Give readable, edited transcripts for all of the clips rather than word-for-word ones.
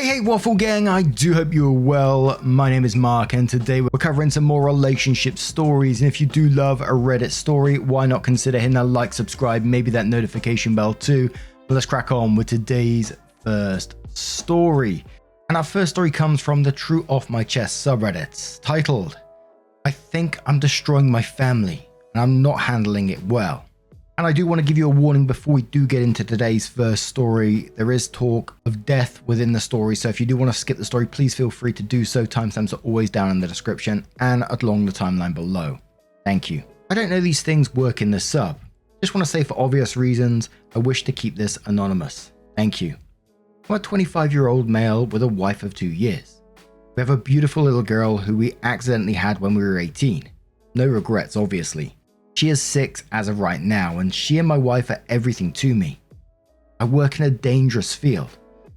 Hey Waffle Gang, I do hope you're well. My name is Mark and today we're covering some more relationship stories, and if you do love a Reddit story, why not consider hitting that like, subscribe, maybe that notification bell too. But let's crack on with today's first story. And our first story comes from the True Off My Chest subreddit, titled, I think I'm destroying my family and I'm not handling it well. And I do want to give you a warning before we do get into today's first story. There is talk of death within the story, so if you do want to skip the story, please feel free to do so. Timestamps are always down in the description and along the timeline below. Thank you. I don't know these things work in the sub. Just want to say for obvious reasons, I wish to keep this anonymous. Thank you. I'm a 25-year-old male with a wife of 2 years. We have a beautiful little girl who we accidentally had when we were 18. No regrets, obviously. She is 6 as of right now, and she and my wife are everything to me. I work in a dangerous field.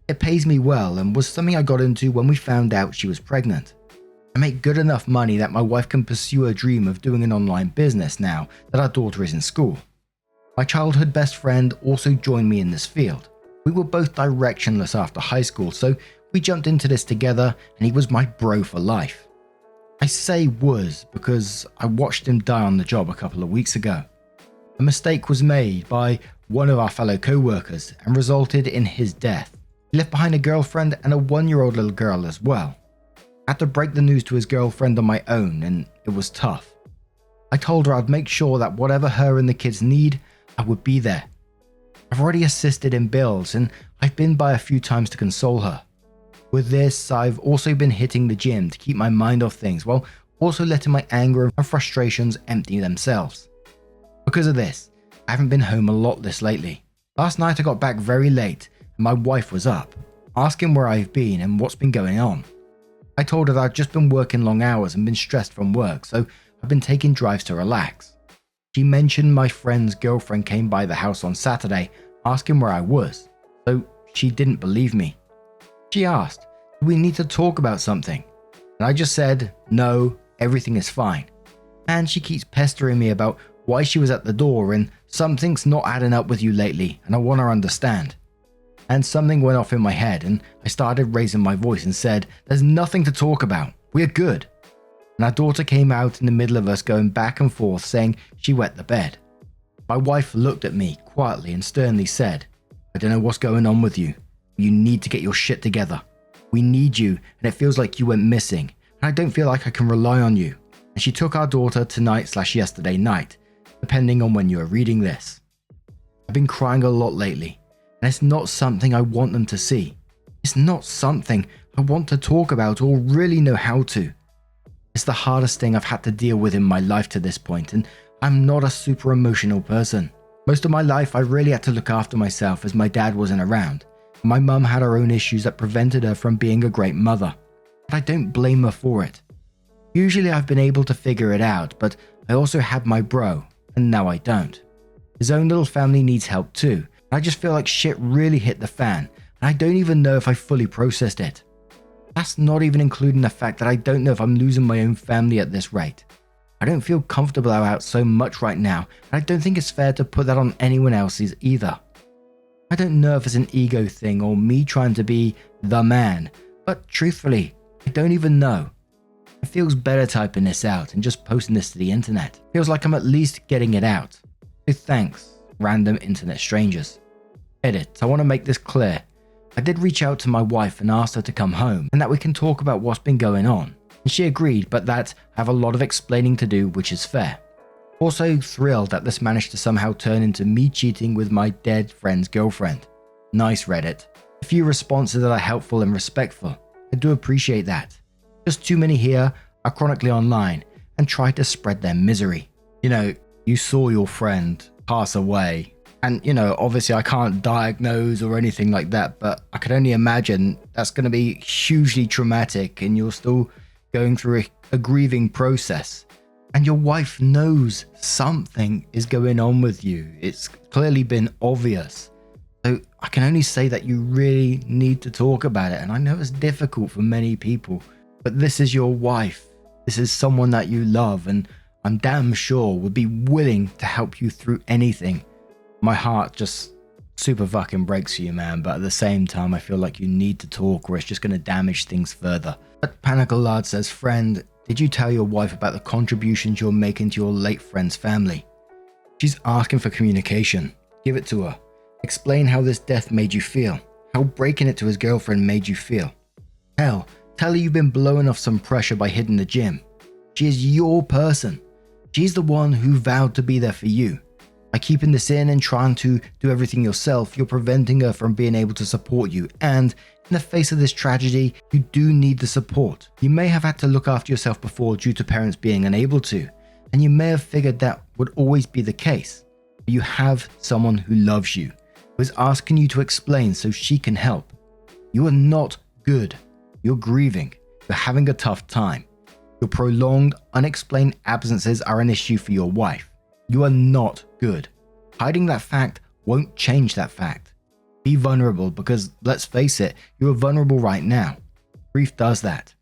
It pays me well and was something I got into when we found out she was pregnant. I make good enough money that my wife can pursue her dream of doing an online business now that our daughter is in school. My childhood best friend also joined me in this field. We were both directionless after high school, so we jumped into this together and he was my bro for life. I say was because I watched him die on the job a couple of weeks ago. A mistake was made by one of our fellow co-workers and resulted in his death. He left behind a girlfriend and a 1-year-old little girl as well. I had to break the news to his girlfriend on my own, and it was tough. I told her I'd make sure that whatever her and the kids need, I would be there. I've already assisted in bills and I've been by a few times to console her. With this, I've also been hitting the gym to keep my mind off things while also letting my anger and frustrations empty themselves. Because of this, I haven't been home a lot this lately. Last night I got back very late and my wife was up, asking where I've been and what's been going on. I told her that I'd just been working long hours and been stressed from work, so I've been taking drives to relax. She mentioned my friend's girlfriend came by the house on Saturday asking where I was, so she didn't believe me. She asked, do we need to talk about something? And I just said, no, everything is fine. And she keeps pestering me about why she was at the door and something's not adding up with you lately and I want to understand. And something went off in my head and I started raising my voice and said, there's nothing to talk about, we're good. And our daughter came out in the middle of us going back and forth saying she wet the bed. My wife looked at me quietly and sternly said, I don't know what's going on with you. You need to get your shit together. We need you and it feels like you went missing and I don't feel like I can rely on you. And she took our daughter tonight/yesterday night, depending on when you are reading this. I've been crying a lot lately and it's not something I want them to see. It's not something I want to talk about or really know how to. It's the hardest thing I've had to deal with in my life to this point, and I'm not a super emotional person. Most of my life I really had to look after myself as my dad wasn't around. My mum had her own issues that prevented her from being a great mother, but I don't blame her for it. Usually I've been able to figure it out, but I also had my bro, and now I don't. His own little family needs help too, and I just feel like shit really hit the fan, and I don't even know if I fully processed it. That's not even including the fact that I don't know if I'm losing my own family at this rate. I don't feel comfortable about so much right now, and I don't think it's fair to put that on anyone else's either. I don't know if it's an ego thing or me trying to be the man, but truthfully, I don't even know. It feels better typing this out and just posting this to the internet. Feels like I'm at least getting it out. So thanks, random internet strangers. Edit, I want to make this clear. I did reach out to my wife and asked her to come home and that we can talk about what's been going on. And she agreed, but that I have a lot of explaining to do, which is fair. Also thrilled that this managed to somehow turn into me cheating with my dead friend's girlfriend. Nice Reddit. A few responses that are helpful and respectful. I do appreciate that. Just too many here are chronically online and try to spread their misery. You know, you saw your friend pass away. And, you know, obviously I can't diagnose or anything like that, but I can only imagine that's going to be hugely traumatic and you're still going through a grieving process. And your wife knows something is going on with you. It's clearly been obvious. So I can only say that you really need to talk about it. And I know it's difficult for many people, but this is your wife. This is someone that you love, and I'm damn sure would be willing to help you through anything. My heart just super fucking breaks for you, man, but at the same time, I feel like you need to talk or it's just going to damage things further. But Panacolad says, friend, did you tell your wife about the contributions you're making to your late friend's family? She's asking for communication. Give it to her. Explain how this death made you feel. How breaking it to his girlfriend made you feel. Hell, tell her you've been blowing off some pressure by hitting the gym. She is your person. She's the one who vowed to be there for you. By keeping this in and trying to do everything yourself, you're preventing her from being able to support you. And in the face of this tragedy, you do need the support. You may have had to look after yourself before due to parents being unable to, and you may have figured that would always be the case. But you have someone who loves you, who is asking you to explain so she can help. You are not good. You're grieving. You're having a tough time. Your prolonged, unexplained absences are an issue for your wife. You are not good. Hiding that fact won't change that fact. Be vulnerable because, let's face it, you are vulnerable right now. Grief does that.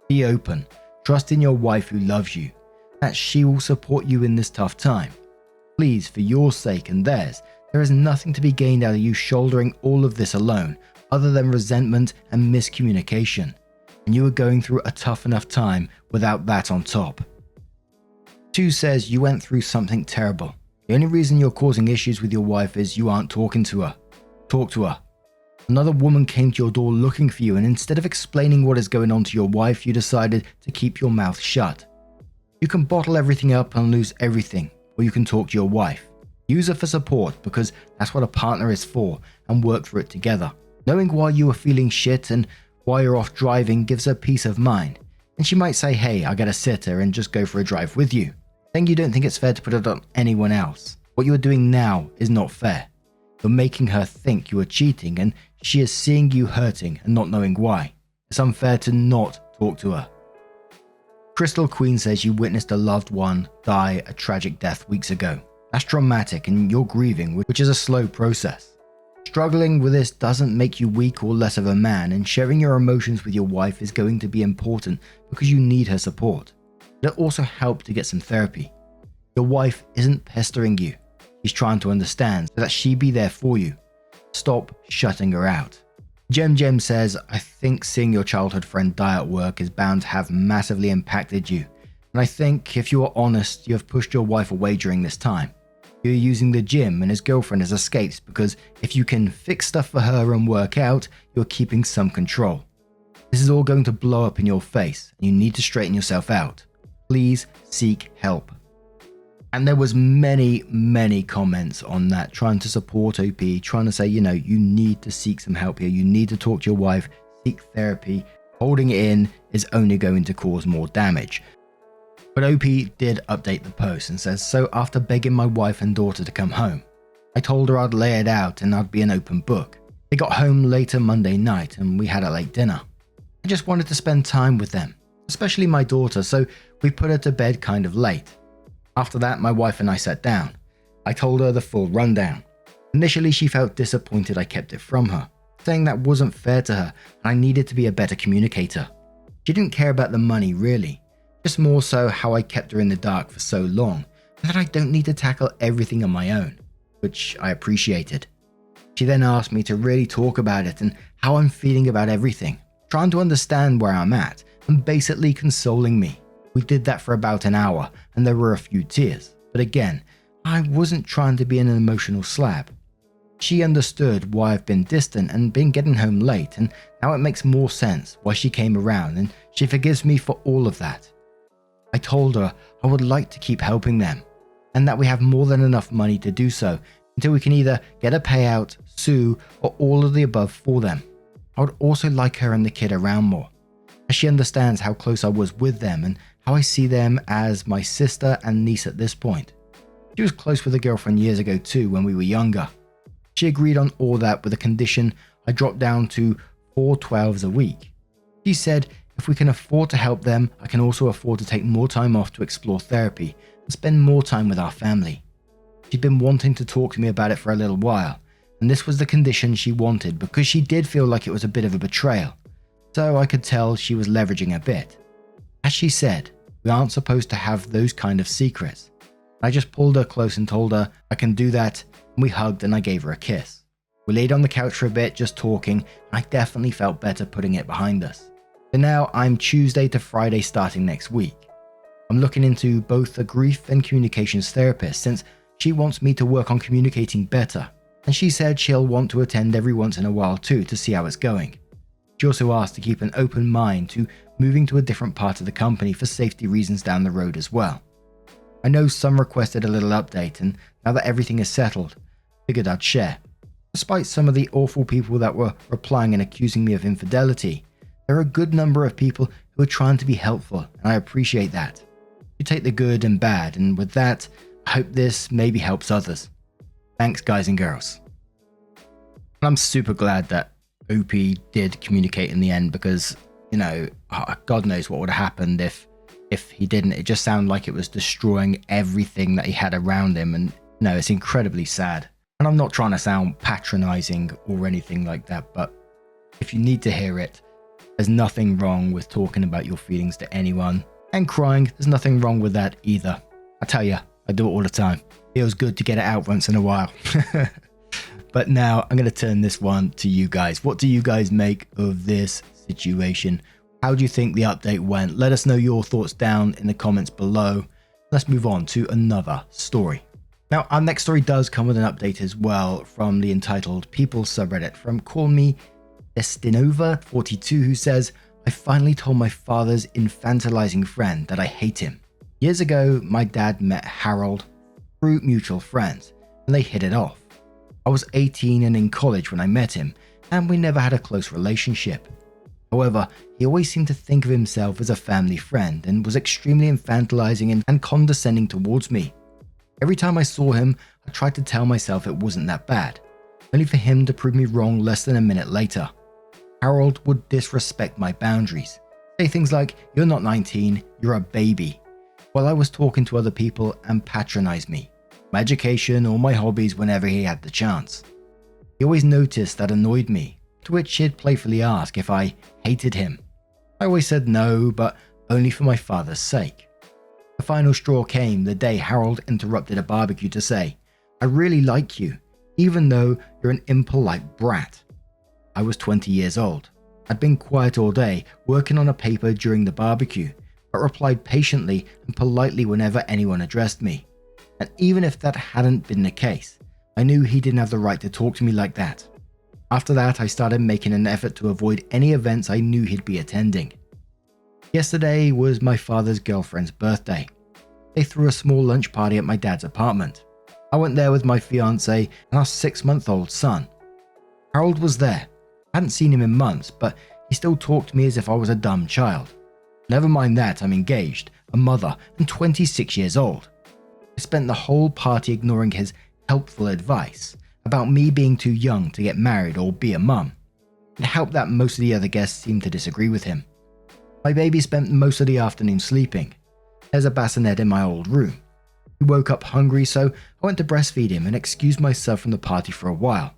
Be open. Trust in your wife who loves you, that she will support you in this tough time. Please, for your sake and theirs, there is nothing to be gained out of you shouldering all of this alone, other than resentment and miscommunication. And you are going through a tough enough time without that on top. 2 says you went through something terrible. The only reason you're causing issues with your wife is you aren't talking to her. Talk to her. Another woman came to your door looking for you, and instead of explaining what is going on to your wife, you decided to keep your mouth shut. You can bottle everything up and lose everything, or you can talk to your wife. Use her for support because that's what a partner is for, and work through it together. Knowing why you are feeling shit and why you're off driving gives her peace of mind. And she might say, hey, I got a sitter, and just go for a drive with you. Saying you don't think it's fair to put it on anyone else. What you are doing now is not fair. You're making her think you are cheating, and she is seeing you hurting and not knowing why. It's unfair to not talk to her. Crystal Queen says you witnessed a loved one die a tragic death weeks ago. That's traumatic and you're grieving, which is a slow process. Struggling with this doesn't make you weak or less of a man, and sharing your emotions with your wife is going to be important because you need her support. It'll also help to get some therapy. Your wife isn't pestering you. She's trying to understand so that she be there for you. Stop shutting her out. Jem says, I think seeing your childhood friend die at work is bound to have massively impacted you. And I think, if you are honest, you have pushed your wife away during this time. You're using the gym and his girlfriend as escapes because if you can fix stuff for her and work out, you're keeping some control. This is all going to blow up in your face and you need to straighten yourself out. Please seek help. And there was many comments on that, trying to support OP, trying to say, you need to seek some help here. You need to talk to your wife, seek therapy. Holding it in is only going to cause more damage. But OP did update the post and says, so after begging my wife and daughter to come home, I told her I'd lay it out and I'd be an open book. They got home later Monday night and we had a late dinner. I just wanted to spend time with them, especially my daughter, so we put her to bed kind of late. After that, my wife and I sat down. I told her the full rundown. Initially, she felt disappointed I kept it from her, saying that wasn't fair to her and I needed to be a better communicator. She didn't care about the money really, just more so how I kept her in the dark for so long and that I don't need to tackle everything on my own, which I appreciated. She then asked me to really talk about it and how I'm feeling about everything, trying to understand where I'm at and basically consoling me. We did that for about an hour and there were a few tears, but again, I wasn't trying to be an emotional slab. She understood why I've been distant and been getting home late, and now it makes more sense why she came around, and she forgives me for all of that. I told her I would like to keep helping them and that we have more than enough money to do so until we can either get a payout, sue, or all of the above for them. I would also like her and the kid around more, as she understands how close I was with them and how I see them as my sister and niece at this point. She was close with a girlfriend years ago too when we were younger. She agreed on all that with a condition I dropped down to 4 12s a week. She said if we can afford to help them, I can also afford to take more time off to explore therapy and spend more time with our family. She'd been wanting to talk to me about it for a little while, and this was the condition she wanted because she did feel like it was a bit of a betrayal. So I could tell she was leveraging a bit. As she said, we aren't supposed to have those kind of secrets. I just pulled her close and told her I can do that, and we hugged and I gave her a kiss. We laid on the couch for a bit, just talking, and I definitely felt better putting it behind us. So now I'm Tuesday to Friday starting next week. I'm looking into both a grief and communications therapist since she wants me to work on communicating better, and she said she'll want to attend every once in a while too to see how it's going. She also asked to keep an open mind to moving to a different part of the company for safety reasons down the road as well. I know some requested a little update, and now that everything is settled, figured I'd share. Despite some of the awful people that were replying and accusing me of infidelity, there are a good number of people who are trying to be helpful, and I appreciate that. You take the good and bad, and with that, I hope this maybe helps others. Thanks, guys and girls. And I'm super glad that OP did communicate in the end because, God knows what would have happened if he didn't. It just sounded like it was destroying everything that he had around him, and it's incredibly sad. And I'm not trying to sound patronizing or anything like that, but if you need to hear it, there's nothing wrong with talking about your feelings to anyone. And crying, there's nothing wrong with that either. I tell you, I do it all the time. Feels good to get it out once in a while. But now I'm going to turn this one to you guys. What do you guys make of this situation? How do you think the update went? Let us know your thoughts down in the comments below. Let's move on to another story. Now, our next story does come with an update as well from the entitled People subreddit from Call Me Destinova42, who says, I finally told my father's infantilizing friend that I hate him. Years ago, my dad met Harold through mutual friends, and they hit it off. I was 18 and in college when I met him, and we never had a close relationship. However, he always seemed to think of himself as a family friend and was extremely infantilizing and condescending towards me. Every time I saw him, I tried to tell myself it wasn't that bad, only for him to prove me wrong less than a minute later. Harold would disrespect my boundaries, say things like, "You're not 19, you're a baby," while I was talking to other people, and patronize me, my education or my hobbies whenever he had the chance. He always noticed that annoyed me, to which he'd playfully ask if I hated him. I always said no, but only for my father's sake. The final straw came the day Harold interrupted a barbecue to say, "I really like you, even though you're an impolite brat." I was 20 years old. I'd been quiet all day, working on a paper during the barbecue, but replied patiently and politely whenever anyone addressed me. And even if that hadn't been the case, I knew he didn't have the right to talk to me like that. After that, I started making an effort to avoid any events I knew he'd be attending. Yesterday was my father's girlfriend's birthday. They threw a small lunch party at my dad's apartment. I went there with my fiance and our 6-month-old son. Harold was there. I hadn't seen him in months, but he still talked to me as if I was a dumb child. Never mind that I'm engaged, a mother, and 26 years old. I spent the whole party ignoring his helpful advice about me being too young to get married or be a mum. It helped that most of the other guests seemed to disagree with him. My baby spent most of the afternoon sleeping. There's a bassinet in my old room. He woke up hungry, so I went to breastfeed him and excused myself from the party for a while.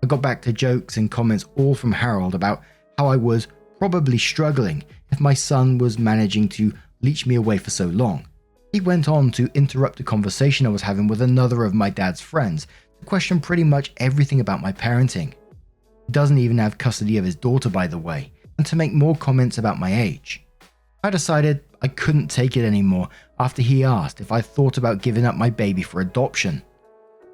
I got back to jokes and comments all from Harold about how I was probably struggling if my son was managing to leech me away for so long. He went on to interrupt the conversation I was having with another of my dad's friends to question pretty much everything about my parenting. He doesn't even have custody of his daughter, by the way, and to make more comments about my age. I decided I couldn't take it anymore after he asked if I thought about giving up my baby for adoption.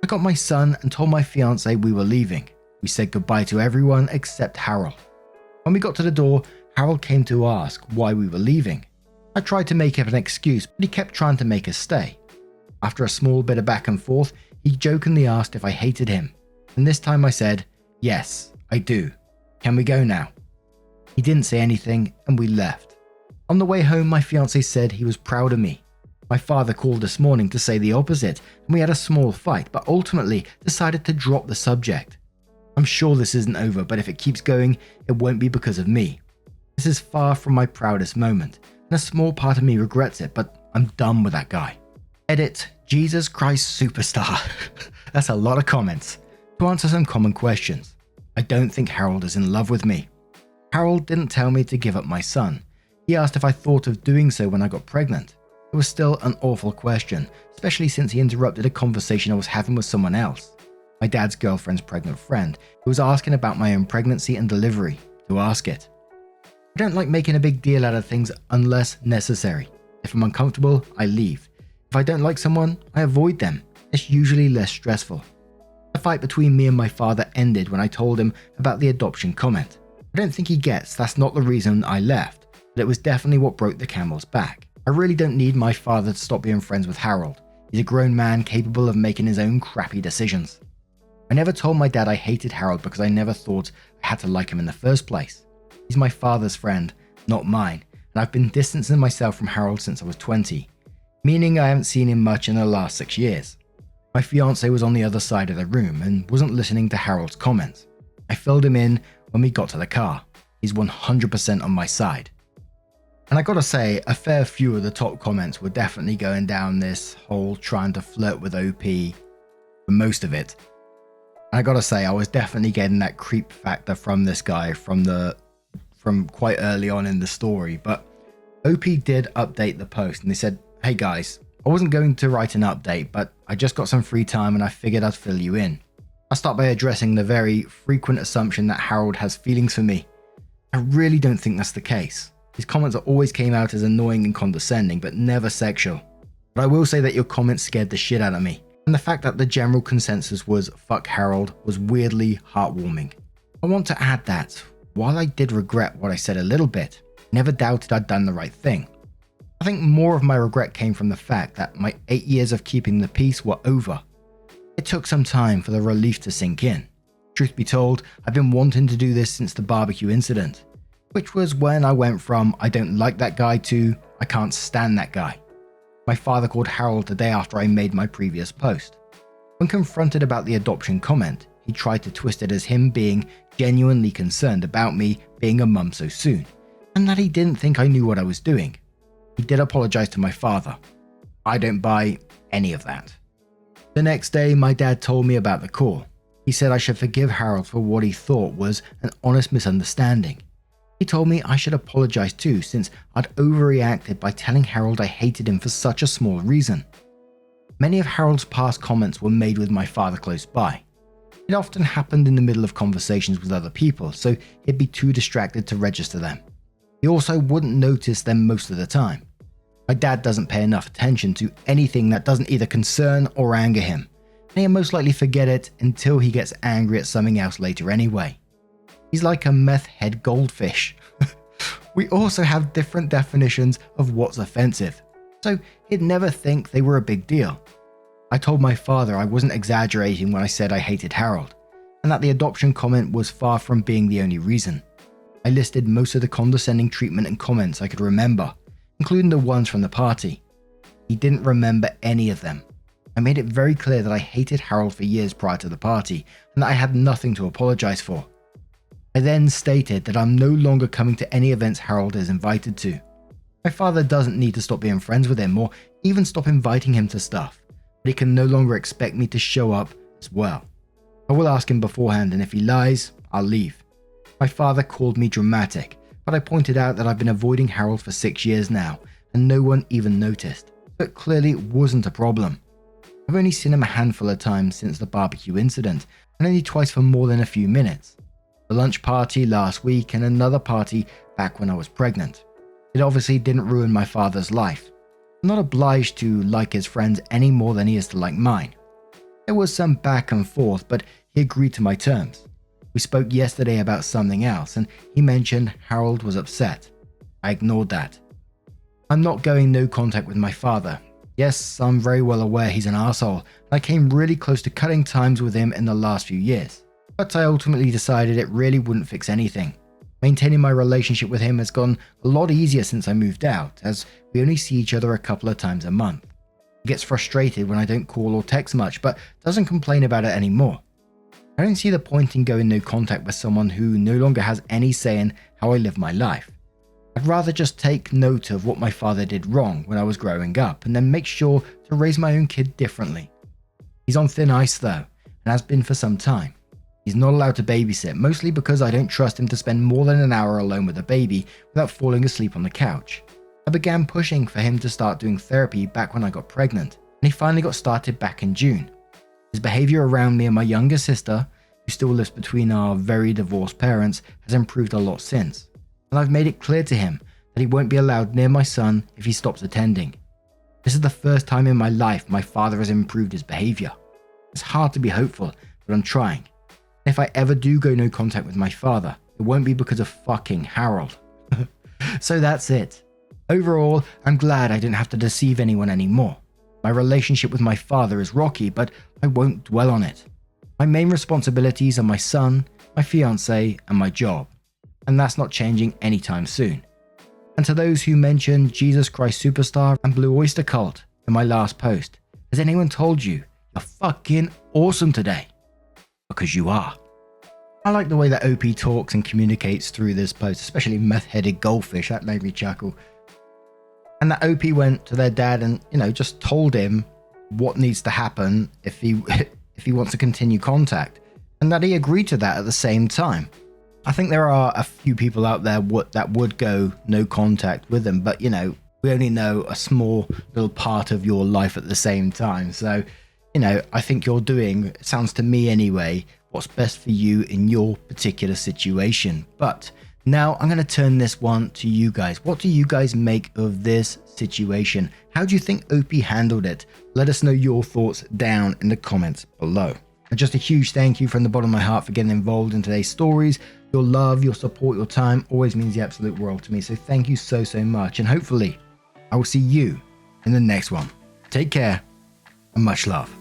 I got my son and told my fiance we were leaving. We said goodbye to everyone except Harold. When we got to the door, Harold came to ask why we were leaving. I tried to make up an excuse, but he kept trying to make us stay. After a small bit of back and forth, he jokingly asked if I hated him, and this time I said, "Yes, I do. Can we go now?" He didn't say anything, and we left. On the way home, my fiance said he was proud of me. My father called this morning to say the opposite, and we had a small fight, but ultimately decided to drop the subject. I'm sure this isn't over, but if it keeps going, it won't be because of me. This is far from my proudest moment, and a small part of me regrets it, but I'm done with that guy. Edit, Jesus Christ Superstar. That's a lot of comments. To answer some common questions, I don't think Harold is in love with me. Harold didn't tell me to give up my son. He asked if I thought of doing so when I got pregnant. It was still an awful question, especially since he interrupted a conversation I was having with someone else. my dad's girlfriend's pregnant friend, who was asking about my own pregnancy and delivery, to ask it. I don't like making a big deal out of things unless necessary. If I'm uncomfortable, I leave. If I don't like someone, I avoid them. It's usually less stressful. The fight between me and my father ended when I told him about the adoption comment. I don't think he gets that's not the reason I left, but it was definitely what broke the camel's back. I really don't need my father to stop being friends with Harold. He's a grown man capable of making his own crappy decisions. I never told my dad I hated Harold because I never thought I had to like him in the first place. He's my father's friend, not mine, and I've been distancing myself from Harold since I was 20, meaning I haven't seen him much in the last 6 years. My fiance was on the other side of the room and wasn't listening to Harold's comments. I filled him in when we got to the car. He's 100% on my side. And I gotta say, a fair few of the top comments were definitely going down this whole trying to flirt with OP for most of it. And I gotta say, I was definitely getting that creep factor from this guy from quite early on in the story. But OP did update the post and they said, "Hey guys, I wasn't going to write an update, but I just got some free time and I figured I'd fill you in. I'll start by addressing the very frequent assumption that Harold has feelings for me. I really don't think that's the case. His comments always came out as annoying and condescending, but never sexual. But I will say that your comments scared the shit out of me, and the fact that the general consensus was fuck Harold was weirdly heartwarming. I want to add that, while I did regret what I said a little bit, I never doubted I'd done the right thing. I think more of my regret came from the fact that my 8 years of keeping the peace were over. It took some time for the relief to sink in. Truth be told, I've been wanting to do this since the barbecue incident, which was when I went from I don't like that guy to I can't stand that guy. My father called Harold the day after I made my previous post. When confronted about the adoption comment, he tried to twist it as him being genuinely concerned about me being a mum so soon, and that he didn't think I knew what I was doing. He did apologize to my father. I don't buy any of that. The next day, my dad told me about the call. He said I should forgive Harold for what he thought was an honest misunderstanding. He told me I should apologize too, since I'd overreacted by telling Harold I hated him for such a small reason. Many of Harold's past comments were made with my father close by. It often happened in the middle of conversations with other people, so he'd be too distracted to register them. He also wouldn't notice them most of the time. My dad doesn't pay enough attention to anything that doesn't either concern or anger him, and he'll most likely forget it until he gets angry at something else later anyway. He's like a meth head goldfish. We also have different definitions of what's offensive, so he'd never think they were a big deal. I told my father I wasn't exaggerating when I said I hated Harold, and that the adoption comment was far from being the only reason. I listed most of the condescending treatment and comments I could remember, including the ones from the party. He didn't remember any of them. I made it very clear that I hated Harold for years prior to the party, and that I had nothing to apologize for. I then stated that I'm no longer coming to any events Harold is invited to. My father doesn't need to stop being friends with him or even stop inviting him to stuff, but he can no longer expect me to show up as well. I will ask him beforehand, and if he lies, I'll leave. My father called me dramatic, but I pointed out that I've been avoiding Harold for 6 years now, and no one even noticed, but clearly it wasn't a problem. I've only seen him a handful of times since the barbecue incident, and only twice for more than a few minutes. A lunch party last week and another party back when I was pregnant. It obviously didn't ruin my father's life. I'm not obliged to like his friends any more than he is to like mine. There was some back and forth, but he agreed to my terms. We spoke yesterday about something else, and he mentioned Harold was upset. I ignored that. I'm not going no contact with my father. Yes, I'm very well aware he's an arsehole, and I came really close to cutting ties with him in the last few years. But I ultimately decided it really wouldn't fix anything. Maintaining my relationship with him has gone a lot easier since I moved out, as we only see each other a couple of times a month. He gets frustrated when I don't call or text much, but doesn't complain about it anymore. I don't see the point in going no contact with someone who no longer has any say in how I live my life. I'd rather just take note of what my father did wrong when I was growing up and then make sure to raise my own kid differently. He's on thin ice though, and has been for some time. He's not allowed to babysit, mostly because I don't trust him to spend more than an hour alone with a baby without falling asleep on the couch. I began pushing for him to start doing therapy back when I got pregnant, and he finally got started back in June. His behavior around me and my younger sister, who still lives between our very divorced parents, has improved a lot since. And I've made it clear to him that he won't be allowed near my son if he stops attending. This is the first time in my life my father has improved his behavior. It's hard to be hopeful, but I'm trying. If I ever do go no contact with my father, it won't be because of fucking Harold. So that's it. Overall, I'm glad I didn't have to deceive anyone anymore. My relationship with my father is rocky, but I won't dwell on it. My main responsibilities are my son, my fiancé, and my job. And that's not changing anytime soon. And to those who mentioned Jesus Christ Superstar and Blue Oyster Cult in my last post, has anyone told you you're fucking awesome today? Because you are. I like the way that OP talks and communicates through this post, especially meth-headed goldfish. That made me chuckle. And that OP went to their dad and, just told him what needs to happen if he wants to continue contact, and that he agreed to that at the same time. I think there are a few people out there that would go no contact with them, but we only know a small little part of your life at the same time. So, I think you're doing, it sounds to me anyway, what's best for you in your particular situation. But now I'm going to turn this one to you guys. What do you guys make of this situation? How do you think OP handled it? Let us know your thoughts down in the comments below. And just a huge thank you from the bottom of my heart for getting involved in today's stories. Your love, your support, your time always means the absolute world to me. So thank you so much. And hopefully I will see you in the next one. Take care and much love.